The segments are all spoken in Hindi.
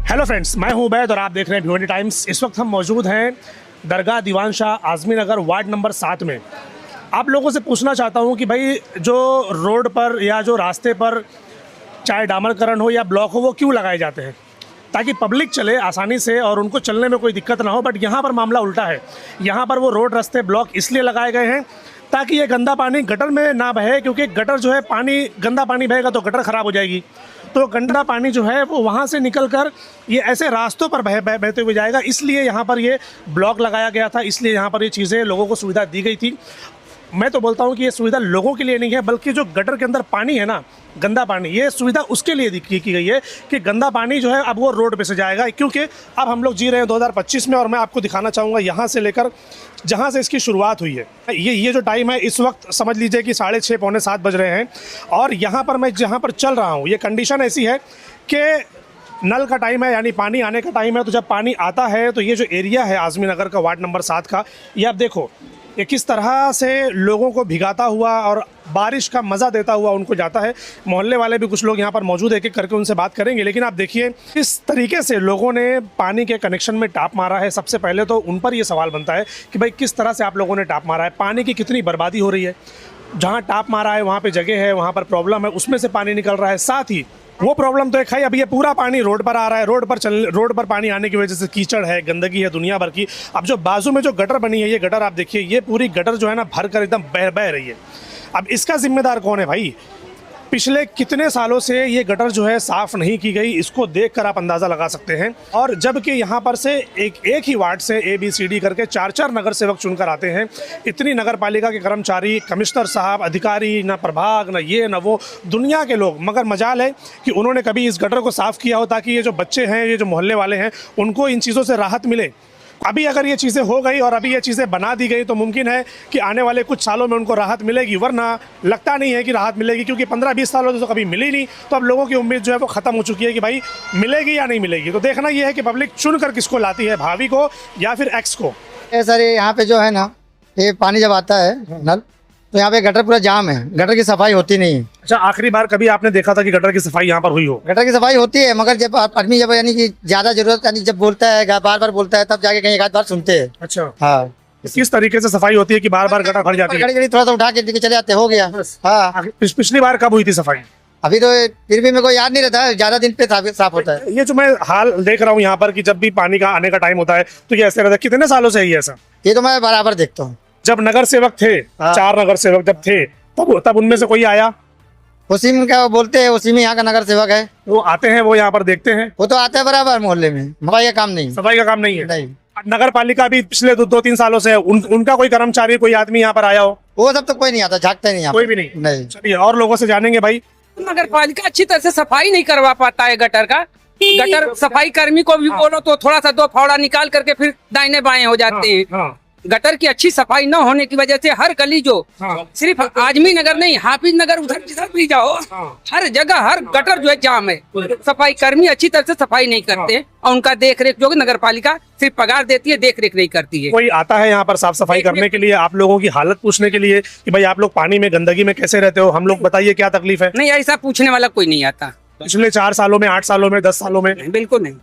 हेलो फ्रेंड्स, मैं हूं उबैद और आप देख रहे हैं भिवंडी टाइम्स। इस वक्त हम मौजूद हैं दरगाह दीवान शाह आज़मी नगर वार्ड नंबर 7 में। आप लोगों से पूछना चाहता हूं कि भाई जो रोड पर या जो रास्ते पर चाहे डामरकरण हो या ब्लॉक हो वो क्यों लगाए जाते हैं, ताकि पब्लिक चले आसानी से और उनको चलने में कोई दिक्कत ना हो। बट यहाँ पर मामला उल्टा है। यहाँ पर वो रोड रास्ते ब्लॉक इसलिए लगाए गए हैं ताकि ये गंदा पानी गटर में ना बहे, क्योंकि गटर जो है पानी गंदा पानी बहेगा तो गटर ख़राब हो जाएगी। तो गंदा पानी जो है वो वहाँ से निकल कर ये ऐसे रास्तों पर बहते हुए जाएगा। इसलिए यहाँ पर ये ब्लॉक लगाया गया था, इसलिए यहाँ पर ये चीज़ें लोगों को सुविधा दी गई थी। मैं तो बोलता हूँ कि ये सुविधा लोगों के लिए नहीं है, बल्कि जो गटर के अंदर पानी है ना, गंदा पानी, ये सुविधा उसके लिए की गई है कि गंदा पानी जो है अब वो रोड पे से जाएगा। क्योंकि अब हम लोग जी रहे हैं 2025 में, और मैं आपको दिखाना चाहूँगा यहाँ से लेकर जहाँ से इसकी शुरुआत हुई है। ये जो टाइम है इस वक्त समझ लीजिए कि 6:30 पौने 7 बज रहे हैं। और यहाँ पर मैं जहाँ पर चल रहा हूँ, ये कंडीशन ऐसी है कि नल का टाइम है, यानी पानी आने का टाइम है। तो जब पानी आता है तो ये जो एरिया है आज़मी नगर का वार्ड नंबर 7 का, ये आप देखो ये किस तरह से लोगों को भिगाता हुआ और बारिश का मज़ा देता हुआ उनको जाता है। मोहल्ले वाले भी कुछ लोग यहाँ पर मौजूद, एक एक करके उनसे बात करेंगे। लेकिन आप देखिए इस तरीके से लोगों ने पानी के कनेक्शन में टाप मारा है। सबसे पहले तो उन पर ये सवाल बनता है कि भाई किस तरह से आप लोगों ने टाप मारा है, पानी की कितनी बर्बादी हो रही है। जहाँ टाप मारा है वहाँ पर जगह है, वहाँ पर प्रॉब्लम है, उसमें से पानी निकल रहा है। साथ ही वो प्रॉब्लम तो एक है, अब ये पूरा पानी रोड पर आ रहा है। रोड पर पानी आने की वजह से कीचड़ है, गंदगी है दुनिया भर की। अब जो बाजू में जो गटर बनी है, ये गटर आप देखिए, ये पूरी गटर जो है ना भर कर एकदम बह रही है। अब इसका जिम्मेदार कौन है भाई? पिछले कितने सालों से ये गटर जो है साफ़ नहीं की गई, इसको देखकर आप अंदाज़ा लगा सकते हैं। और जबकि यहाँ पर से एक ही वार्ड से ABCD करके 4 नगर सेवक चुनकर आते हैं। इतनी नगर पालिका के कर्मचारी, कमिश्नर साहब, अधिकारी, ना प्रभाग, ना ये ना वो, दुनिया के लोग। मगर मजाल है कि उन्होंने कभी इस गटर को साफ़ किया हो ताकि ये जो बच्चे हैं, ये जो मोहल्ले वाले हैं, उनको इन चीज़ों से राहत मिले। अभी अगर ये चीज़ें हो गई और अभी ये चीज़ें बना दी गई तो मुमकिन है कि आने वाले कुछ सालों में उनको राहत मिलेगी, वरना लगता नहीं है कि राहत मिलेगी। क्योंकि 15-20 सालों से तो कभी मिली नहीं, तो अब लोगों की उम्मीद जो है वो ख़त्म हो चुकी है कि भाई मिलेगी या नहीं मिलेगी। तो देखना ये है कि पब्लिक चुनकर किसको लाती है, भावी को या फिर एक्स को। सर यहाँ पे जो है ना, ये पानी जब आता है नल, तो यहाँ पे गटर पूरा जाम है, गटर की सफाई होती नहीं है। अच्छा, आखिरी बार कभी आपने देखा था कि गटर की सफाई यहाँ पर हुई हो? गटर की सफाई होती है, मगर जब आदमी जब यानी कि ज्यादा जरूरत, यानी जब बोलता है, बार बार बोलता है, तब जाके कहीं एक आध बार सुनते हैं। अच्छा, हाँ। किस तरीके से सफाई होती है कि बार बार गटर भर जाती है? थोड़ा सा उठा के लेके चले जाते, हो गया। हाँ, पिछली बार कब हुई थी सफाई? अभी तो फिर भी मेरे को याद नहीं रहता है, ज्यादा दिन पे साफ होता है। ये जो मैं हाल देख रहा हूँ यहाँ पर कि जब भी पानी का आने का टाइम होता है तो ये ऐसे रहता है। कितने सालों से है ऐसा? ये तो मैं बराबर देखता हूँ। जब नगर सेवक थे, 4 नगर सेवक जब थे, तब उनमें से कोई आया? उसी में क्या बोलते हैं, उसी में यहाँ का नगर सेवक है, वो आते हैं, वो यहाँ पर देखते हैं, वो तो आता है बराबर मोहल्ले में। सफाई का काम नहीं, सफाई का काम नहीं है। नहीं। नगर पालिका भी पिछले 2-3 सालों से उनका कोई कर्मचारी, कोई आदमी यहाँ पर आया हो? वो सब तो कोई नहीं आता, झाँकता नहीं, कोई भी नहीं। नहीं। चलिए और लोगों से जानेंगे भाई। नगर पालिका अच्छी तरह से सफाई नहीं करवा पाता है गटर का। गटर सफाई कर्मी को भी बोलो तो थोड़ा सा 2 फावड़ा निकाल करके फिर दाहिने बाएं हो जाते हैं। हाँ। गटर की अच्छी सफाई न होने की वजह से हर गली जो सिर्फ आजमी नगर नहीं, हाफिज नगर, उधर जिधर भी जाओ, हर जगह हर गटर जो है जाम है। सफाई कर्मी अच्छी तरह से सफाई नहीं करते और उनका देख रेख जो नगर पालिका सिर्फ पगार देती है, देख रेख नहीं करती है। कोई आता है यहाँ पर साफ सफाई करने के लिए, आप लोगों की हालत पूछने के लिए कि भाई आप लोग पानी में गंदगी में कैसे रहते हो, हम लोग बताइए क्या तकलीफ है? नहीं, ऐसा पूछने वाला कोई नहीं आता। पिछले 4 सालों में, 8 सालों में, 10 सालों में? बिल्कुल नहीं।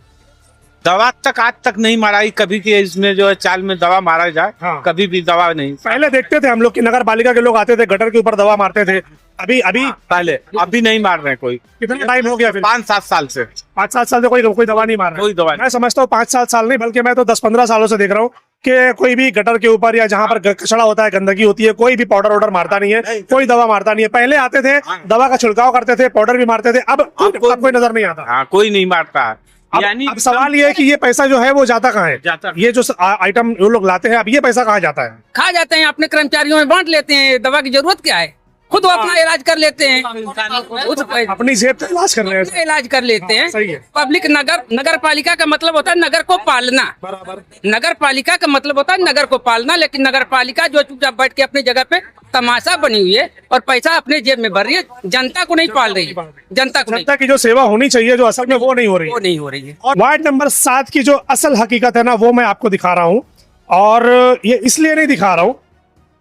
दवा तक आज तक नहीं माराई कभी कि इसमें जो है चाल में दवा मारा जाए। हाँ। कभी भी दवा नहीं। पहले देखते थे हम लोग कि नगर पालिका के लोग आते थे, गटर के ऊपर दवा मारते थे। अभी पहले, अभी नहीं मार रहे कोई। कितना टाइम हो गया फिर? 5-7 साल से। 5-7 साल से कोई दवा नहीं मार रहा है। कोई दवा नहीं। मैं समझता हूँ 5-7 साल नहीं, बल्कि मैं तो 10-15 सालों से देख रहा हूँ कि कोई भी गटर के ऊपर या जहाँ पर कचरा होता है, गंदगी होती है, कोई भी पाउडर वाउडर मारता नहीं है, कोई दवा मारता नहीं है। पहले आते थे, दवा का छिड़काव करते थे, पाउडर भी मारते थे। अब कोई नजर नहीं आता। हाँ, कोई नहीं मारता है। अब सवाल ये है कि ये पैसा जो है वो जाता कहाँ है? ये जो आइटम वो लोग लाते हैं, अब ये पैसा कहाँ जाता है? खा जाते हैं, अपने कर्मचारियों में बांट लेते हैं। दवा की जरूरत क्या है, खुद वो अपना इलाज कर लेते हैं, अपनी जेब से इलाज कर रहे हैं, इलाज कर लेते हैं। सही है। पब्लिक नगर पालिका का मतलब होता है नगर को पालना। नगर पालिका का मतलब होता है नगर को पालना, लेकिन नगर पालिका जो चुपचाप बैठ के अपनी जगह पे तमाशा बनी हुई है और पैसा अपने जेब में भर रही है, जनता को नहीं पाल रही है। जनता की जो सेवा होनी चाहिए जो असल में वो नहीं हो रही, वो नहीं हो रही है। और वार्ड नंबर 7 की जो असल हकीकत है ना, वो मैं आपको दिखा रहा हूँ। और ये इसलिए नहीं दिखा रहा हूँ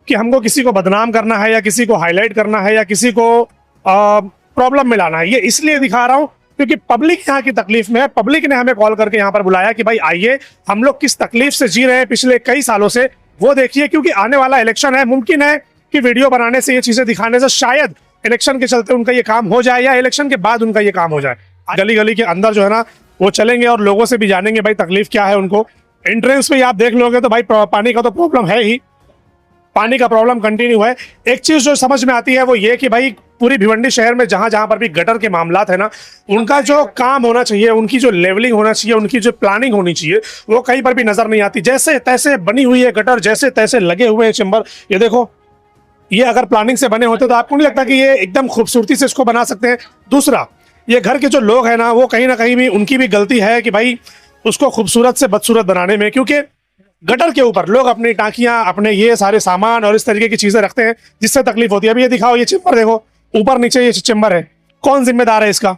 कि हमको किसी को बदनाम करना है या किसी को हाईलाइट करना है या किसी को प्रॉब्लम में लाना है। ये इसलिए दिखा रहा हूँ क्योंकि पब्लिक यहाँ की तकलीफ में है। पब्लिक ने हमें कॉल करके यहाँ पर बुलाया कि भाई आइए, हम लोग किस तकलीफ से जी रहे हैं पिछले कई सालों से, वो देखिए। क्योंकि आने वाला इलेक्शन है, मुमकिन है कि वीडियो बनाने से, ये चीजें दिखाने से शायद इलेक्शन के चलते उनका ये काम हो जाए या इलेक्शन के बाद उनका ये काम हो जाए। गली गली के अंदर जो है ना वो चलेंगे और लोगों से भी जानेंगे भाई तकलीफ क्या है उनको। एंट्रेंस पे आप देख लोगे तो भाई पानी का तो प्रॉब्लम है ही, पानी का प्रॉब्लम कंटिन्यू है। एक चीज जो समझ में आती है वो ये कि भाई पूरी भिवंडी शहर में जहां जहां पर भी गटर के मामलात है ना, उनका जो काम होना चाहिए, उनकी जो लेवलिंग होना चाहिए, उनकी जो प्लानिंग होनी चाहिए, वो कहीं पर भी नजर नहीं आती। जैसे तैसे बनी हुई है गटर, जैसे तैसे लगे हुए हैं चेम्बर। ये देखो, ये अगर प्लानिंग से बने होते तो आपको नहीं लगता कि ये एकदम खूबसूरती से इसको बना सकते हैं। दूसरा, ये घर के जो लोग हैं ना, वो कहीं ना कहीं भी उनकी भी गलती है कि भाई उसको खूबसूरत से बदसूरत बनाने में, क्योंकि गटर के ऊपर लोग अपनी टांकियां, अपने ये सारे सामान और इस तरीके की चीजें रखते हैं जिससे तकलीफ होती है। अभी ये दिखाओ, ये चेम्बर देखो, ऊपर नीचे ये चेम्बर है, कौन जिम्मेदार है इसका?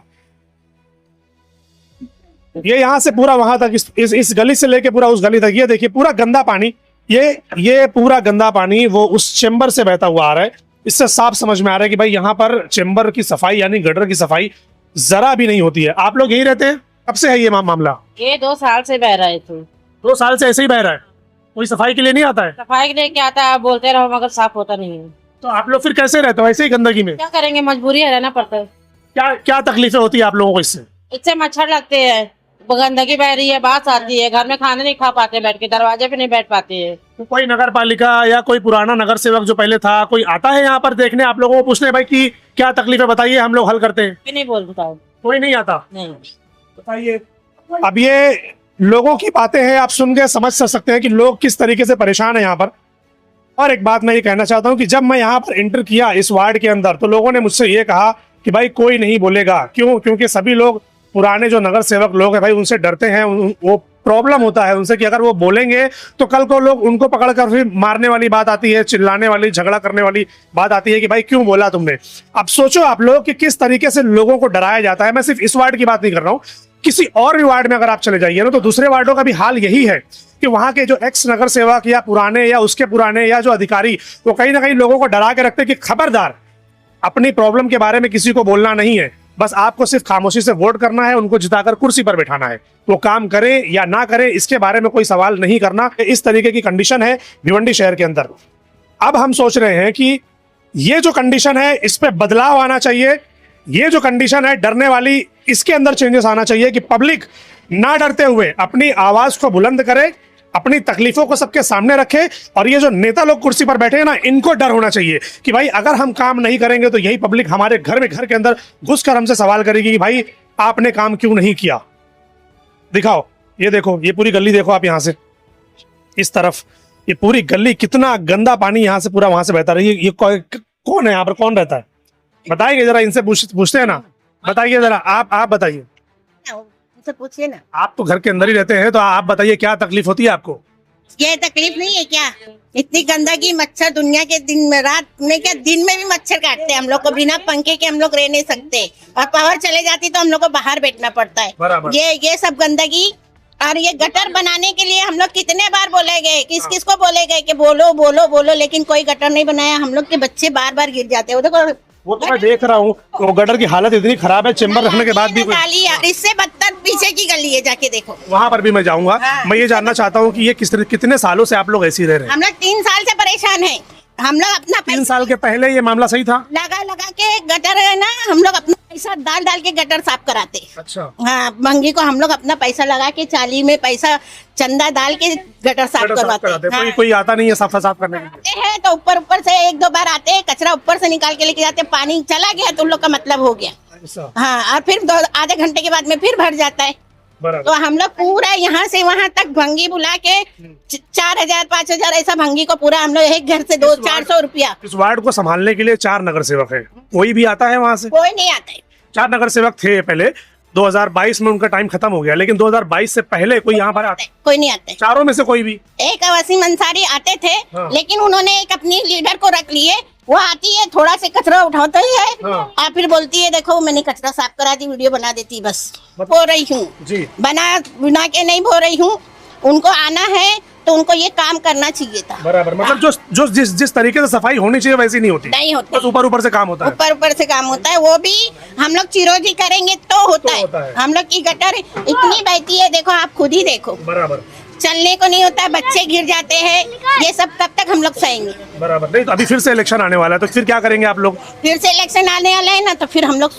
ये यहाँ से पूरा वहां तक, इस गली से लेके पूरा उस गली तक, ये देखिए पूरा गंदा पानी, ये पूरा गंदा पानी वो उस चेम्बर से बहता हुआ आ रहा है। इससे साफ समझ में आ रहा है कि भाई यहाँ पर चेम्बर की सफाई यानी गटर की सफाई जरा भी नहीं होती है। आप लोग यही रहते हैं? कब से है ये मामला? ये 2 साल से बह रहा है। तो 2 साल से ऐसे ही बह रहा है, कोई सफाई के लिए नहीं आता है? सफाई के लिए क्या आता है, आप बोलते रहो मगर साफ होता नहीं है। तो आप लोग फिर कैसे रहते हो ऐसे ही गंदगी में? क्या करेंगे, मजबूरी है, रहना पड़ता है। क्या क्या तकलीफें होती है आप लोगों को इससे? इससे मच्छर लगते हैं, गंदगी बह रही है, बात आती है, घर में खाना नहीं खा पाते, बैठ के दरवाजे पे नहीं बैठ पाते हैं। तो कोई नगर पालिका या कोई पुराना नगर सेवक जो पहले था, कोई आता है यहाँ पर देखने, आप लोगों को पूछने भाई कि क्या तकलीफें बताइए, हम लोग हल करते हैं? भी नहीं बोल बताओ, कोई नहीं आता? नहीं। बताइए। अब ये लोगों की बातें हैं, आप सुन के समझ सकते हैं कि लोग किस तरीके से परेशान है यहाँ पर। और एक बात मैं ये कहना चाहता हूँ कि जब मैं यहाँ पर एंटर किया इस वार्ड के अंदर, तो लोगों ने मुझसे ये कहा कि भाई कोई नहीं बोलेगा। क्यों? क्योंकि सभी लोग, पुराने जो नगर सेवक लोग हैं भाई, उनसे डरते हैं। वो प्रॉब्लम होता है उनसे कि अगर वो बोलेंगे तो कल को लोग उनको पकड़कर फिर मारने वाली बात आती है, चिल्लाने वाली, झगड़ा करने वाली बात आती है कि भाई क्यों बोला तुमने। अब सोचो आप लोग कि किस तरीके से लोगों को डराया जाता है। मैं सिर्फ इस वार्ड की बात नहीं कर रहा हूँ, किसी और भी वार्ड में अगर आप चले जाइए ना, तो दूसरे वार्डों का भी हाल यही है कि वहां के जो एक्स नगर सेवक या पुराने या उसके पुराने या जो अधिकारी, वो कहीं ना कहीं लोगों को डरा के रखते हैं कि खबरदार, अपनी प्रॉब्लम के बारे में किसी को बोलना नहीं है, बस आपको सिर्फ खामोशी से वोट करना है, उनको जिताकर कुर्सी पर बैठाना है। वो काम करे या ना करे इसके बारे में कोई सवाल नहीं करना। इस तरीके की कंडीशन है भिवंडी शहर के अंदर। अब हम सोच रहे हैं कि ये जो कंडीशन है इस पे बदलाव आना चाहिए। ये जो कंडीशन है डरने वाली, इसके अंदर चेंजेस आना चाहिए कि पब्लिक ना डरते हुए अपनी आवाज को बुलंद करे, अपनी तकलीफों को सबके सामने रखे। और ये जो नेता लोग कुर्सी पर बैठे हैं ना, इनको डर होना चाहिए कि भाई अगर हम काम नहीं करेंगे तो यही पब्लिक हमारे घर के अंदर घुसकर हमसे सवाल करेगी कि भाई आपने काम क्यों नहीं किया। दिखाओ, ये देखो, ये पूरी गली देखो आप, यहाँ से इस तरफ ये पूरी गली, कितना गंदा पानी यहाँ से पूरा वहां से बहता रही है। ये कौन है यहाँ पर, कौन रहता है? बताइए जरा, इनसे पूछते हैं ना, बताइए जरा, आप बताइए, उनसे पूछिए ना। आप तो घर के अंदर ही रहते हैं, तो आप बताइए क्या तकलीफ होती है आपको? ये तकलीफ नहीं है क्या? इतनी गंदगी, मच्छर, दुनिया के दिन में, रात में क्या, दिन में भी मच्छर काटते हैं हम लोग को। बिना पंखे के हम लोग रह नहीं सकते, और पावर चले जाती तो हम लोग को बाहर बैठना पड़ता है। बराबर। ये सब गंदगी, और ये गटर बनाने के लिए हम लोग कितने बार बोले गए, किस को बोले गए कि बोलो बोलो बोलो, लेकिन कोई गटर नहीं बनाया। हम लोग के बच्चे बार बार गिर जाते हैं। वो देखो, वो तो मैं देख रहा हूँ, वो गटर की हालत इतनी खराब है, चेम्बर रखने के बाद भी। इससे बदतर पीछे की गली है, जाके देखो, वहाँ पर भी मैं जाऊंगा। मैं ये जानना चाहता हूँ कि ये कितने सालों से आप लोग ऐसे ही रह रहे हैं? हम लोग 3 साल से परेशान हैं। हम लोग अपना 3 साल के पहले ये मामला सही था? लगा के गटर है ना, हम लोग अपना पैसा डाल के गटर साफ कराते। अच्छा। हाँ, मंगी को हम लोग अपना पैसा लगा के, चाली में पैसा चंदा डाल के गटर साफ करवाते। हाँ। कोई आता नहीं है साफ करने के लिए? आते हैं तो ऊपर से 1-2 बार आते हैं, कचरा ऊपर से निकाल के लेके जाते। पानी चला गया तो उन लोग का मतलब हो गया। हाँ, और फिर आधे घंटे के बाद में फिर भर जाता है। तो हम लोग पूरा यहाँ से वहाँ तक भंगी बुला के 4,000-5,000 ऐसा भंगी को पूरा हम लोग एक घर से 200-400 रुपया। इस वार्ड को संभालने के लिए 4 नगर सेवक है, कोई भी आता है वहाँ से? कोई नहीं आता है। 4 नगर सेवक थे पहले, 2022 में उनका टाइम खत्म हो गया, लेकिन 2022 से पहले कोई यहाँ पर आता? कोई नहीं आता है। चारों में से कोई भी? एक वसीम अंसारी आते थे। हाँ। लेकिन उन्होंने एक अपनी लीडर को रख लिए। वो आती है, थोड़ा से कचरा उठाता ही है। हाँ। और फिर बोलती है देखो मैंने कचरा साफ करा दी, वीडियो बना देती, बस हो रही हूँ। जी। बना के नहीं हो रही हूँ। उनको आना है, तो उनको ये काम करना चाहिए था। बराबर, मतलब जो जिस तरीके से सफाई होनी चाहिए वैसी नहीं होती, नहीं होती, बस ऊपर ऊपर से काम होता है। ऊपर से काम होता है, वो भी हम लोग चिरोजी करेंगे तो होता है। हम लोग की गटर इतनी बहती है, देखो आप खुद ही देखो, बराबर, चलने को नहीं होता है, बच्चे गिर जाते हैं, ये सब कब तक हम लोग सहेंगे। बराबर। नहीं तो अभी फिर से इलेक्शन आने वाला है, तो फिर क्या करेंगे आप लोग? फिर से इलेक्शन आने वाला है ना, तो फिर हम लोग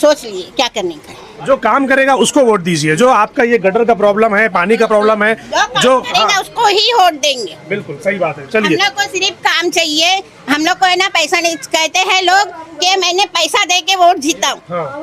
सोच लिए क्या करने का। जो काम करेगा उसको वोट दीजिए। जो आपका ये गटर का प्रॉब्लम है, पानी का प्रॉब्लम है, जो करेगा उसको ही वोट देंगे। बिल्कुल सही बात है। हम चलिए, लोग को सिर्फ काम चाहिए, हम लोग को है ना पैसा नहीं। कहते हैं लोग कि मैंने पैसा दे के वोट जीता हूँ। हाँ।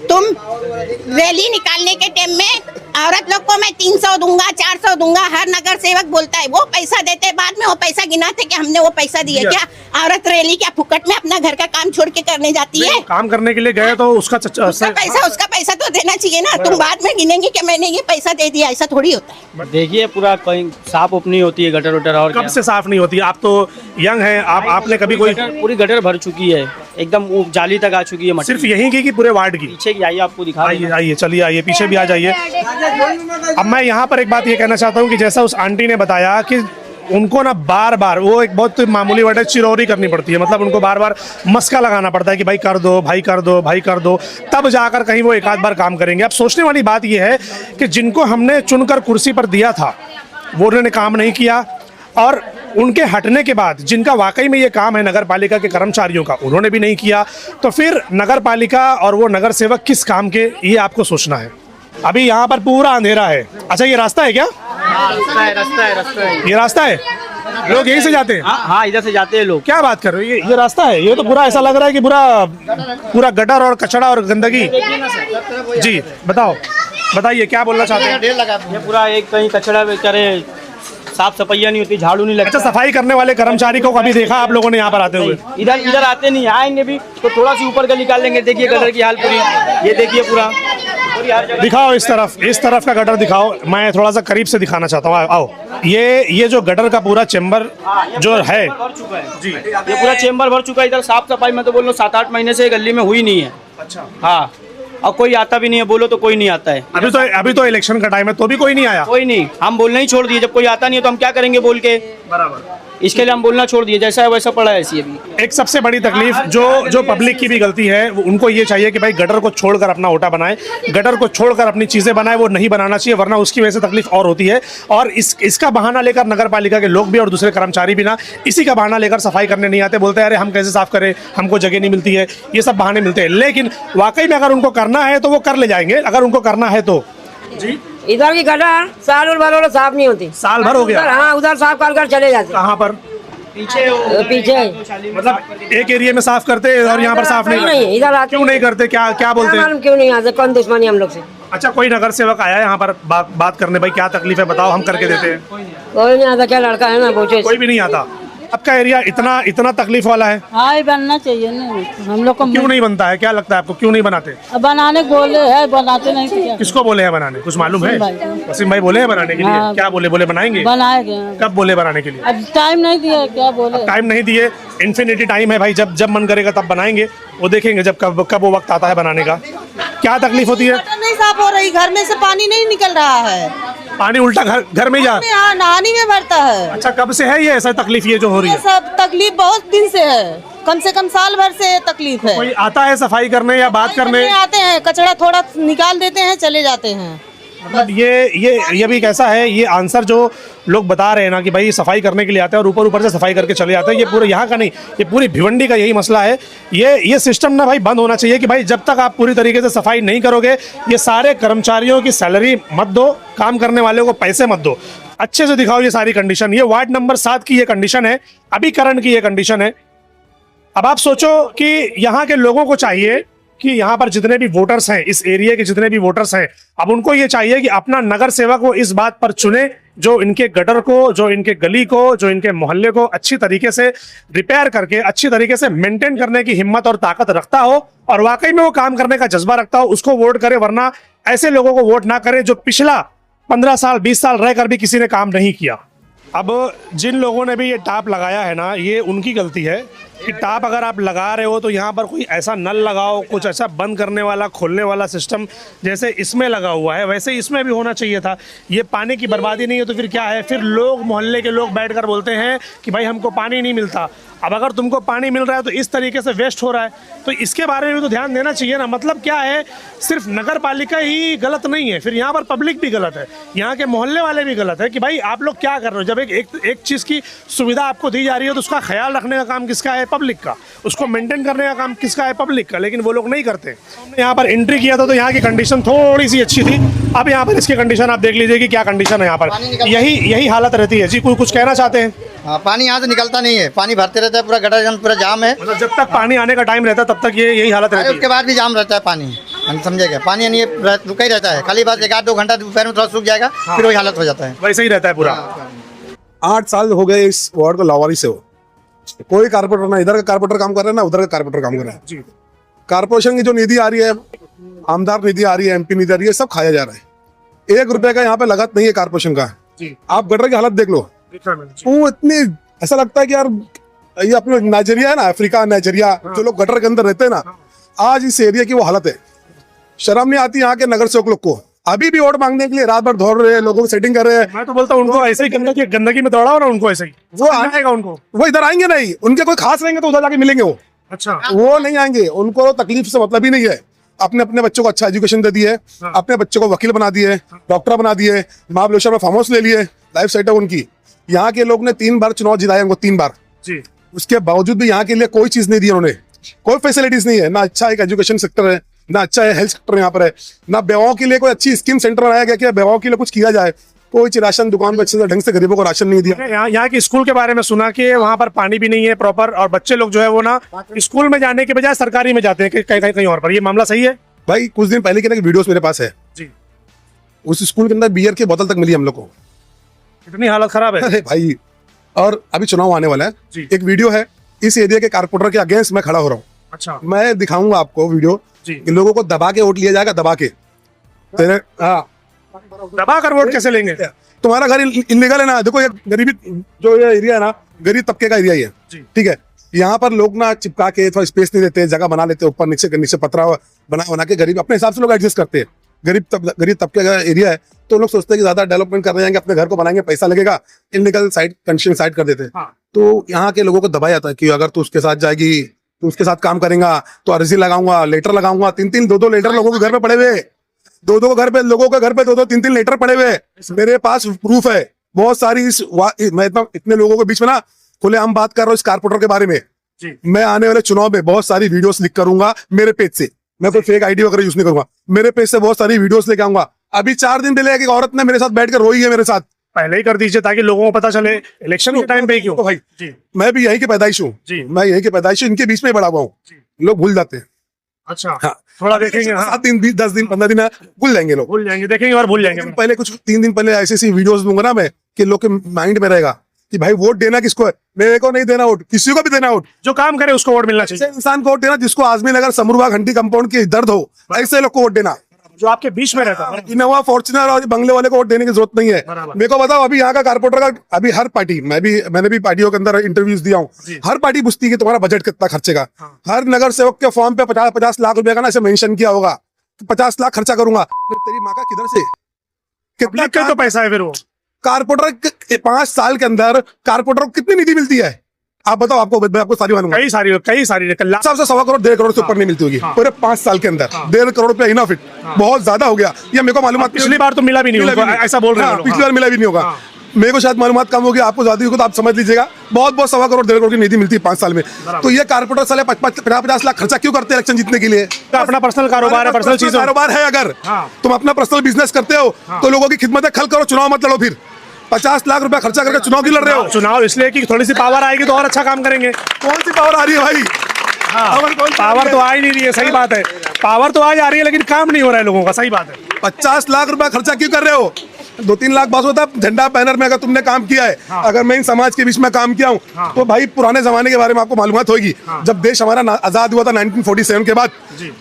तुम रैली निकालने के टाइम में औरत लोग को मैं 300 दूंगा, 400 दूंगा, हर नगर सेवक बोलता है, वो पैसा देते, बाद में वो पैसा गिनाते कि हमने वो पैसा दिए। क्या औरत रैली क्या फुकट में अपना घर का काम छोड़ के करने जाती है? काम करने के लिए गए तो उसका पैसा तो देना चाहिए ना। तुम बाद में गिनेंगे कि मैंने ये पैसा दे दिया, ऐसा थोड़ी होता है। देखिए पूरा कहीं साफ उप नहीं होती है गटर वटर। और कब से साफ नहीं होती? आप तो यंग हैं, आपने कभी कोई पूरी गटर भर चुकी है, एकदम जाली तक आ चुकी है मट्टी। सिर्फ यहीं की कि पूरे वार्ड की? पीछे की आइए, आपको दिखा। आइए आइए, चलिए आइए, पीछे भी आ जाइए। अब मैं यहाँ पर एक बात ये कहना चाहता हूँ कि जैसा उस आंटी ने बताया कि उनको ना बार बार, वो एक बहुत मामूली वर्ड है, चिरौरी करनी पड़ती है। मतलब उनको बार बार मस्का लगाना पड़ता है कि भाई कर दो, भाई कर दो, भाई कर दो, तब जाकर कहीं वो एक आध बार काम करेंगे। अब सोचने वाली बात ये है कि जिनको हमने चुनकर कुर्सी पर दिया था वो उन्होंने काम नहीं किया, और उनके हटने के बाद जिनका वाकई में ये काम है नगर पालिका के कर्मचारियों का, उन्होंने भी नहीं किया। तो फिर नगर पालिका और वो नगर सेवक किस काम के, ये आपको सोचना है। अभी यहाँ पर पूरा अंधेरा है। अच्छा, ये रास्ता है क्या? रास्ता है। ये रास्ता है, लोग यहीं से जाते हैं? हाँ, इधर से जाते हैं लोग। क्या बात कर रहे हो? ये रास्ता है? ये तो पूरा ऐसा लग रहा है कि पूरा गटर और कचड़ा और गंदगी। जी बताइए क्या बोलना चाहते हैं? ये पूरा एक कहीं कचड़ा करे, साफ सफाइया नहीं होती, झाड़ू नहीं लगता। अच्छा, सफाई करने वाले कर्मचारी को कभी देखा आप लोगों ने यहाँ पर आते हुए? इधर आते नहीं, आएंगे भी तो थोड़ा सी ऊपर गली निकाल लेंगे। देखिए गटर की हाल पूरी, ये देखिए पूरा। दिखाओ इस तरफ का गटर दिखाओ, मैं थोड़ा सा करीब से दिखाना चाहता हूँ। आओ, ये जो गटर का पूरा चेम्बर जो है भर चुका है जी, ये पूरा चेम्बर भर चुका है। इधर साफ सफाई मैं तो बोल रहा हूँ 7-8 महीने से गली में हुई नहीं है। अच्छा, हाँ, और कोई आता भी नहीं है, बोलो तो कोई नहीं आता है। अभी तो इलेक्शन का टाइम है, तो भी कोई नहीं आया? कोई नहीं, हम बोलना ही छोड़ दिए। जब कोई आता नहीं है तो हम क्या करेंगे बोल के? बराबर, इसके लिए हम बोलना छोड़ दिए, जैसा है वैसा पड़ा है ऐसी। अभी एक सबसे बड़ी तकलीफ जो पब्लिक की भी गलती है, उनको ये चाहिए कि भाई गटर को छोड़कर अपना ओटा बनाए, गटर को छोड़कर अपनी चीजें बनाए, वो नहीं बनाना चाहिए, वरना उसकी वजह से तकलीफ और होती है। और इसका बहाना लेकर नगर पालिका के लोग भी और दूसरे कर्मचारी भी ना इसी का बहाना लेकर सफाई करने नहीं आते, बोलते हैं अरे हम कैसे साफ करें, हमको जगह नहीं मिलती है, ये सब बहाने मिलते हैं। लेकिन वाकई में अगर उनको करना है तो वो कर ले जाएंगे, अगर उनको करना है तो। जी, इधर की गटर साल भर साफ नहीं होती। साल भर हो गया? हाँ, उधर साफ कर चले जाते। कहाँ पर? पीछे मतलब एक एरिया में साफ करते हैं और यहाँ पर साफ नहीं इधर आते। क्यों नहीं करते? क्या बोलते हैं? क्यों नहीं आते? कौन दुश्मनी हम लोग से? अच्छा, कोई नगर सेवक आया है यहाँ पर बात करने, भाई क्या तकलीफ है बताओ, हम करके देते हैं? कोई नहीं आता। क्या लड़का है ना, पूछो। कोई भी नहीं आता। आपका एरिया इतना तकलीफ वाला है? हाँ, ये बनना चाहिए ना हम लोग को। क्यों नहीं बनता है? क्या लगता है आपको, क्यों नहीं बनाते? बनाने बोले है, बनाते नहीं तो क्या? किसको बोले हैं बनाने, कुछ मालूम है? वसीम भाई बोले हैं बनाने के लिए? हाँ। क्या बोले बनाएंगे? बनाएंगे। कब बोले बनाने के लिए? अब टाइम नहीं दिया, क्या बोले? टाइम नहीं दिए, इन्फिनिटी टाइम है भाई, जब मन करेगा तब बनाएंगे। वो देखेंगे जब कब वो वक्त आता है बनाने का। क्या तकलीफ होती है? नहीं साफ हो रही, घर में से पानी नहीं निकल रहा है, पानी उल्टा घर में जा नहाने में भरता है। अच्छा, कब से है ये ऐसा तकलीफ ये जो हो रही है? सब तकलीफ बहुत दिन से है, कम से कम साल भर से तकलीफ है। कोई आता है सफाई करने या बात करने? आते हैं, कचरा थोड़ा निकाल देते हैं, चले जाते हैं। मतलब ये भी कैसा है, ये आंसर जो लोग बता रहे हैं ना कि भाई सफाई करने के लिए आते हैं और ऊपर से सफाई करके चले जाते हैं, ये पूरे यहाँ का नहीं, ये पूरी भिवंडी का यही मसला है। ये सिस्टम ना भाई बंद होना चाहिए कि भाई जब तक आप पूरी तरीके से सफाई नहीं करोगे, ये सारे कर्मचारियों की सैलरी मत दो, काम करने वालों को पैसे मत दो। अच्छे से दिखाओ ये सारी कंडीशन। ये वार्ड नंबर 7 की ये कंडीशन है, अभी करण की ये कंडीशन है। अब आप सोचो कि यहाँ के लोगों को चाहिए कि यहाँ पर जितने भी वोटर्स हैं, इस एरिया के जितने भी वोटर्स हैं, अब उनको ये चाहिए कि अपना नगर सेवक वो इस बात पर चुने जो इनके गटर को, जो इनके गली को, जो इनके मोहल्ले को अच्छी तरीके से रिपेयर करके, अच्छी तरीके से मेंटेन करने की हिम्मत और ताकत रखता हो और वाकई में वो काम करने का जज्बा रखता हो, उसको वोट करे। वरना ऐसे लोगों को वोट ना करे जो पिछला 15 साल 20 साल रहकर भी किसी ने काम नहीं किया। अब जिन लोगों ने भी ये टाप लगाया है ना, ये उनकी गलती है कि टाप अगर आप लगा रहे हो तो यहाँ पर कोई ऐसा नल लगाओ, कुछ ऐसा बंद करने वाला खोलने वाला सिस्टम जैसे इसमें लगा हुआ है वैसे इसमें भी होना चाहिए था। ये पानी की बर्बादी नहीं है तो फिर क्या है? फिर लोग मोहल्ले के लोग बैठकर बोलते हैं कि भाई हमको पानी नहीं मिलता। अब अगर तुमको पानी मिल रहा है तो इस तरीके से वेस्ट हो रहा है, तो इसके बारे में भी तो ध्यान देना चाहिए ना। मतलब क्या है, सिर्फ नगर पालिका ही गलत नहीं है, फिर यहाँ पर पब्लिक भी गलत है, यहाँ के मोहल्ले वाले भी गलत है कि भाई आप लोग क्या कर रहे हो। जब एक चीज़ की सुविधा आपको दी जा रही है तो उसका ख्याल रखने का काम किसका है? पब्लिक का। उसको मेंटेन करने का काम किसका है? पब्लिक का। लेकिन वो लोग नहीं करते। हमने यहाँ पर एंट्री किया था तो यहाँ की कंडीशन थोड़ी सी अच्छी थी। अब यहाँ पर इसकी कंडीशन आप देख लीजिए कि क्या कंडीशन है यहाँ पर। यही हालत रहती है। जी कुछ कहना चाहते हैं? हाँ, पानी यहाँ से निकलता नहीं है, पानी भरते रहता है, पूरा गटर पूरा जाम है। मतलब जब तक पानी आने का टाइम रहता है तब तक यही हालत रहती है। उसके बाद भी जाम रहता है पानी, समझेगा? पानी नहीं रुका ही रहता है, खाली बात 1-2 घंटा दोपहर में थोड़ा सूख जाएगा, फिर वही हालत हो जाता है। वैसे ही रहता है पूरा। 8 साल हो गए इस वार्ड को लावारी से हो। कोई कारपोरेटर ना इधर का कारपोरेटर काम कर रहा है ना उधर का कारपोरेटर काम कर रहा है। कारपोरेशन की जो निधि आ रही है, आमदार निधि आ रही है, MP निधि आ रही है, सब खाया जा रहा है। 1 रुपए का यहाँ पे लागत नहीं है कारपोरेशन का। आप गटर की हालत देख लो, वो इतनी ऐसा लगता है कि यार ये अपना नाइजीरिया है ना, अफ्रीका नाइजीरिया, जो लोग गटर के अंदर रहते हैं ना, आज इस एरिया की वो हालत है। शर्म नहीं आती यहाँ के नगर सेवक लोग को। अभी भी वोट मांगने के लिए रात भर दौड़ रहे हैं, लोगों को सेटिंग कर रहे हैं। मैं तो बोलता हूँ उनको ऐसे ही गंदगी में दौड़ाओ ना, उनको ऐसे ही। वो आएगा उनको, वो इधर आएंगे नहीं, उनके कोई खास रहेंगे तो उधर जाके मिलेंगे वो। अच्छा, वो नहीं आएंगे, उनको तकलीफ से मतलब ही नहीं है। अपने अपने बच्चों को अच्छा एजुकेशन दे दिए, अपने बच्चों को वकील बना दिए, डॉक्टर बना दिए, महाबलेश्वर में फार्म हाउस ले लिए, लाइफ सेटअप उनकी। यहाँ के लोग ने 3 बार चुनाव जिताया उनको, 3 बार। उसके बावजूद भी यहाँ के लिए कोई चीज नहीं दी उन्होंने, कोई फैसिलिटीज नहीं है। ना अच्छा एक एजुकेशन सेक्टर है, ना अच्छा है हेल्थ सेक्टर यहाँ पर है, ना बेवाओं के लिए कोई अच्छी स्कीम सेंटर बनाया गया कि बेवाओं के लिए कुछ किया जाए। कोई राशन दुकान पे अच्छे से ढंग से गरीबों को राशन नहीं दिया। यहाँ के स्कूल के बारे में सुना कि वहाँ पर पानी भी नहीं है प्रॉपर, और बच्चे लोग जो है वो ना स्कूल में जाने के बजाय सरकारी में जाते हैं कहीं और पर। ये मामला सही है भाई? कुछ दिन पहले की वीडियोस मेरे पास है जी, उस स्कूल के अंदर बियर की बोतल तक मिली हम लोग को। इतनी हालत खराब है। अरे भाई, और अभी चुनाव आने वाला है, एक वीडियो है इस एरिया के कारपोरेटर के अगेंस्ट मैं खड़ा हो रहा हूँ। अच्छा, मैं दिखाऊंगा आपको वीडियो कि लोगों को दबा के वोट लिया जाएगा, दबा के। दबा कर वोट कैसे लेंगे? तुम्हारा घर इलीगल है ना। देखो ये गरीबी जो ये एरिया है ना, गरीब तबके का एरिया ही है, ठीक है। यहाँ पर लोग ना चिपका के थोड़ा स्पेस नहीं देते, जगह बना लेते, ऊपर नीचे पतरा बना के गरीब अपने हिसाब से लोग एडजस्ट करते हैं। गरीब तबके का एरिया है तो लोग सोचते हैं कि ज्यादा डेवलपमेंट कर जाएंगे, अपने घर को बनाएंगे, पैसा लगेगा, इलीगल साइड कंडीशन साइड कर देते हैं। तो यहाँ के लोगों को दबाया जाता है कि अगर तू उसके साथ जाएगी, तू उसके साथ काम करेगा तो अर्जी लगाऊंगा, लेटर लगाऊंगा। 3-3, 2-2 लेटर लोगों के घर पे पड़े हुए, 2-2 घर पे, लोगों के घर पे 2-2, 3-3 लेटर पड़े हुए। मेरे पास प्रूफ है बहुत सारी। मैं इतने लोगों के बीच में ना खुलेआम बात कर रहा हूँ इस कारपोरेटर के बारे में। मैं आने वाले चुनाव में बहुत सारी वीडियोस लिख करूंगा मेरे पेज से। मैं कोई फेक आईडी वगैरह यूज नहीं करूंगा, मेरे पेज से बहुत सारी वीडियोस लेके आऊंगा। अभी 4 दिन पहले एक औरत ने मेरे साथ बैठ कर रोई है, मेरे साथ। पहले ही कर दीजिए ताकि लोगों को पता चले, इलेक्शन के टाइम पे क्यों भाई जी। मैं भी यहीं की पैदाइश हूँ, मैं यहीं की पैदाइश हूँ, इनके बीच में बड़ा हुआ हूँ। लोग भूल जाते हैं। अच्छा, हाँ, थोड़ा देखेंगे। 7 दिन 10 दिन 15 दिन भूल जाएंगे लोग, भूल जाएंगे, देखेंगे और भूल जाएंगे। पहले कुछ 3 दिन पहले ऐसी वीडियोस दूंगा ना मैं कि लोग के माइंड में रहेगा कि भाई वोट देना किसको है। मेरे को नहीं देना वोट, किसी को भी देना वोट, जो काम करे उसको वोट मिलना चाहिए। इंसान को वोट देना जिसको आजमी नगर समरूबा घंटी कंपाउंड की दर्द हो, ऐसे लोग को वोट देना, जो आपके बीच में रहता है। इनोवा फॉर्च्यूनर और बंगले वाले को वोट देने की जरूरत नहीं है। मेरे को बताओ, अभी यहाँ का कारपोरेटर का, अभी हर पार्टी, मैंने भी पार्टियों के अंदर इंटरव्यूज दिया हूँ, हर पार्टी पूछती है कि तुम्हारा बजट कितना खर्चेगा। हर नगर सेवक के फॉर्म पे 50 लाख रुपए का ना ऐसे मेंशन किया होगा, 50 लाख खर्चा करूंगा। तेरी माँ का किधर से, कितना तो पैसा है फिर वो कारपोरेटर 5 साल के अंदर कारपोरेटर को कितनी निधि मिलती है? आप बताओ, आपको सारी मालूम है? कई सारी 1.25 करोड़ 1.5 करोड़ से ऊपर नहीं मिलती होगी पूरे 5 साल के अंदर। 1.5 करोड़ रुपया इनफ इट, बहुत ज्यादा हो गया। ये मेरे को मालूम, पिछली बार तो मिला भी नहीं होगा, ऐसा बोल रहे हैं। पिछली बार मिला भी नहीं होगा, मेरे को शायद मालूमात कम होगी, आपको ज्यादा होगी तो आप समझ लीजिएगा। बहुत 1.25 करोड़ 1.5 करोड़ की निधि मिलती है 5 साल में। तो ये कारपोरेटर साले 50 लाख खर्चा क्यों करते हैं इलेक्शन जीतने के लिए? अपना पर्सनल कारोबार है, पर्सनल चीज कारोबार है। अगर तुम अपना पर्सनल बिजनेस करते हो तो लोगों की खिदमत खल करो, चुनाव मत लड़ो। फिर 50 लाख रुपया खर्चा करके चुनाव क्यों लड़ रहे हो? चुनाव इसलिए कि थोड़ी सी पावर आएगी तो और अच्छा काम करेंगे। कौन सी पावर आ रही है भाई? पावर तो आ ही नहीं रही है, सही बात है। पावर तो आज आ रही है लेकिन काम नहीं हो रहा है लोगों का, सही बात है। 50 लाख रुपया खर्चा क्यों कर रहे हो? 2-3 लाख बात होता है झंडा बैनर में अगर तुमने काम किया है, अगर मैं इन समाज के बीच में काम किया हूँ, तो भाई पुराने जमाने के बारे में आपको मालूमात होगी। जब देश हमारा आजाद हुआ था 1947 के बाद,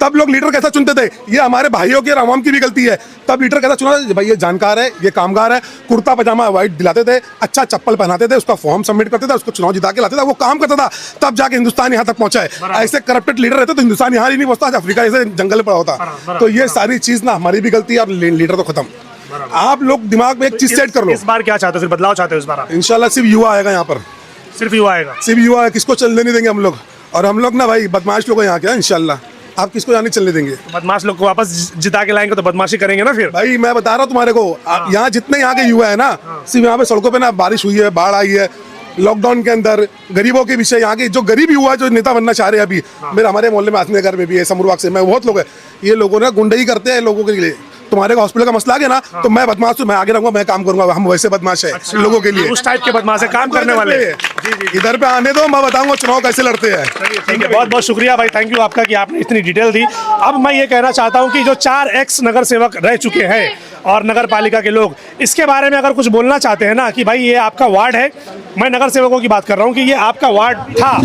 तब लोग लीडर कैसा चुनते थे, ये हमारे भाइयों की और आवाम की भी गलती है। तब लीडर कैसा चुना था, भाई ये जानकार है, ये कामगार है, कुर्ता पजामा व्हाइट दिलाते थे, अच्छा चप्पल पहनाते थे, उसका फॉर्म सबमिट करते थे, उसको चुनाव जिता के लाते थे, वो काम करता था, तब जाके हिंदुस्तान यहाँ तक पहुंचा है। ऐसे करप्टेड लीडर रहते तो हिंदुस्तान यहाँ ही नहीं पहुंचता, अफ्रीका जैसे जंगल पड़ा होता। तो ये सारी चीज ना हमारी भी गलती है और लीडर तो खत्म। आप लोग दिमाग में एक चीज सेट कर लो। इस बार क्या चाहते हो, फिर बदलाव चाहते हो इस बार आप? इंशाल्लाह सिर्फ युवा आएगा यहाँ पर, सिर्फ युवा आएगा, सिर्फ युवा, किसको चलने नहीं देंगे हम लोग। और हम लोग ना भाई बदमाश लोग यहाँ के, इंशाल्लाह आप किसको यहाँ नहीं चलने देंगे। बदमाश लोग को वापस जिता के लाएंगे तो बदमाशी करेंगे ना फिर। भाई मैं बता रहा हूँ तुम्हारे को, यहाँ जितने यहाँ के युवा है ना, सिर्फ यहाँ पे सड़कों पे ना बारिश हुई है, बाढ़ आई है, लॉकडाउन के अंदर गरीबों के विषय, यहाँ के जो गरीब युवा जो नेता बनना चाह रहे हैं अभी, मेरे हमारे मोहल्ले में आजमी नगर में भी है, समरबाग से मैं, बहुत लोग हैं, ये लोगों ने गुंडई करते हैं लोगों के लिए। तुम्हारे का हॉस्पिटल का मसला आ गया ना, तो मैं बदमाश हूँ, मैं आगे रहूंगा, मैं काम करूंगा, हम वैसे बदमाश है लोगों के लिए, उस टाइप के बदमाश है, काम करने वाले। इधर पे आने दो, मैं बताऊंगा चुनाव कैसे लड़ते हैं। ठीक है, बहुत बहुत शुक्रिया भाई, थैंक यू आपका कि आपने इतनी डिटेल दी। अब मैं ये कहना चाहता हूँ कि जो 4 एक्स नगर सेवक रह चुके हैं और नगर पालिका के लोग, इसके बारे में अगर कुछ बोलना चाहते हैं ना कि भाई ये आपका वार्ड है, मैं नगर सेवकों की बात कर रहा हूँ कि ये आपका वार्ड था,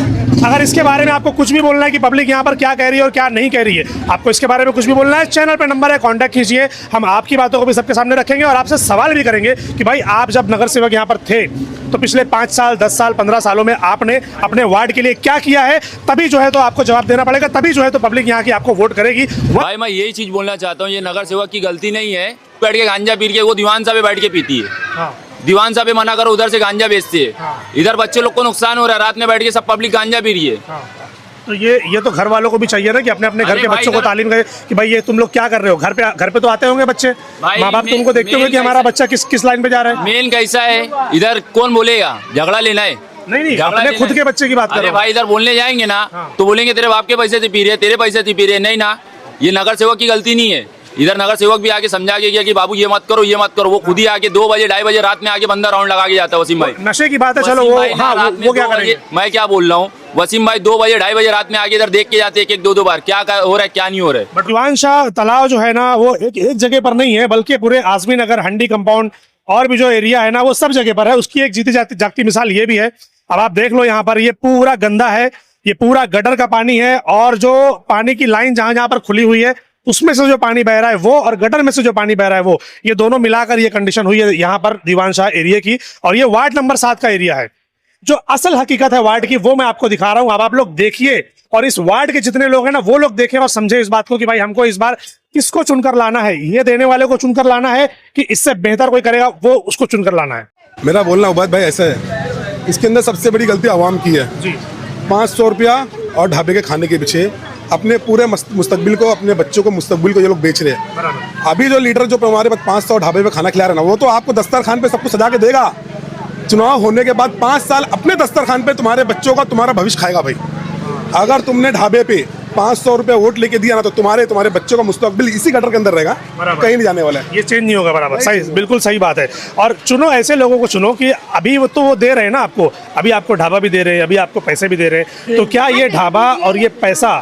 अगर इसके बारे में आपको कुछ भी बोलना है कि पब्लिक यहाँ पर क्या कह रही है और क्या नहीं कह रही है, आपको इसके बारे में कुछ भी बोलना है, चैनल पे नंबर है, कांटेक्ट कीजिए, हम आपकी बातों को भी सबके सामने रखेंगे और आपसे सवाल भी करेंगे कि भाई आप जब नगर सेवक यहाँ पर थे तो पिछले 5 साल 10 साल 15 सालों में आपने अपने वार्ड के लिए क्या किया है, तभी जो है तो आपको जवाब देना पड़ेगा, तभी जो है तो पब्लिक यहाँ की आपको वोट करेगी। भाई मैं यही चीज बोलना चाहता हूँ, ये नगर सेवक की गलती नहीं है, बैठ के गांजा पी के वो दीवान साहब बैठ के पीती है, दीवान साहब मना करो, उधर से गांजा बेचती है, इधर बच्चे लोग को नुकसान हो रहा है, रात में बैठ के सब पब्लिक गांजा पी रही है। तो ये तो घर वालों को भी चाहिए ना कि अपने अपने घर के बच्चों को तालीम करें कि भाई ये तुम लोग क्या कर रहे हो, घर पे तो आते होंगे बच्चे, माँ बाप तुमको देखते होंगे कि हमारा बच्चा किस लाइन पे जा रहा है। मेन कैसा है, इधर कौन बोलेगा, झगड़ा लेना है, नहीं अपने खुद के बच्चे की बात कर रहे भाई, इधर बोलने जाएंगे ना तो बोलेंगे तेरे बाप के पैसे से पी रहे हैं, तेरे पैसे से पी रहे हैं, नहीं ना, ये नगर सेवक की गलती नहीं है। इधर नगर सेवक भी आके समझा के गया कि बाबू ये मत करो, ये मत करो, वो खुद ही आके 2 बजे 2:30 बजे रात में आके बंदा राउंड लगा के जाता है। वसीम भाई नशे की बात है, चलो वो वो क्या करेंगे, मैं क्या बोल रहा हूँ, वसीम भाई 2 बजे 2:30 बजे रात में आके इधर देख के जाते हैं 1-2 बार क्या हो रहा है क्या नहीं हो रहा है। बट दीवान शाह तालाब जो है ना वो एक जगह पर नहीं है, बल्कि पूरे आजमी नगर, हंडी कंपाउंड और भी जो एरिया है ना वो सब जगह पर है। उसकी एक जीती जागती मिसाल ये भी है, अब आप देख लो यहाँ पर ये पूरा गंदा है, ये पूरा गटर का पानी है और जो पानी की लाइन जहां जहां पर खुली हुई है उसमें से जो पानी बह रहा है वो और गटर में से जो पानी बह रहा है वो, ये दोनों मिलाकर ये कंडीशन हुई है यहाँ पर दीवान शाह एरिया की। और ये वार्ड नंबर 7 का एरिया है। जो असल हकीकत है वार्ड की वो मैं आपको दिखा रहा हूं, अब आप लोग देखिए और इस वार्ड के जितने लोग हैं ना वो लोग देखें और समझे इस बात को कि भाई हमको इस बार किसको चुनकर लाना है, ये देने वाले को चुनकर लाना है कि इससे बेहतर कोई करेगा वो उसको चुनकर लाना है। मेरा बोलना उबैद भाई ऐसा है, इसके अंदर सबसे बड़ी गलती आवाम की है जी। 500 रुपया और ढाबे के खाने के पीछे अपने पूरे मुस्तकबिल को, अपने बच्चों को मुस्तकबिल को ये लोग बेच रहे हैं। अभी जो लीडर जो हमारे पास 500 ढाबे पे खाना खिला रहे ना, वो तो आपको दस्तरखान पे सब कुछ सजा के देगा। चुनाव होने के बाद 5 साल अपने दस्तरखान पे तुम्हारे बच्चों का तुम्हारा भविष्य खाएगा भाई। अगर तुमने ढाबे पे 500 रुपया वोट लेके दिया ना तो तुम्हारे बच्चों का मुस्तकबिल इसी गटर के अंदर रहेगा, कहीं नहीं जाने वाला है, ये चेंज नहीं होगा। बराबर सही, बिल्कुल सही बात है। और चुनो ऐसे लोगों को चुनो कि अभी वो तो वो दे रहे हैं ना आपको, अभी आपको ढाबा भी दे रहे हैं, अभी आपको पैसे भी दे रहे हैं, तो क्या ये ढाबा और ये पैसा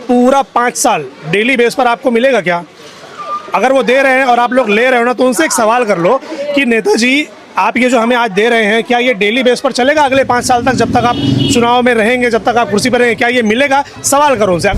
पूरा 5 साल डेली बेस पर आपको मिलेगा क्या? अगर वो दे रहे हैं और आप लोग ले रहे हो ना तो उनसे एक सवाल कर लो कि नेताजी आप ये जो हमें आज दे रहे हैं क्या ये डेली बेस पर चलेगा अगले 5 साल तक, जब तक आप चुनाव में रहेंगे, जब तक आप कुर्सी पर रहेंगे, क्या ये मिलेगा? सवाल करो उनसे।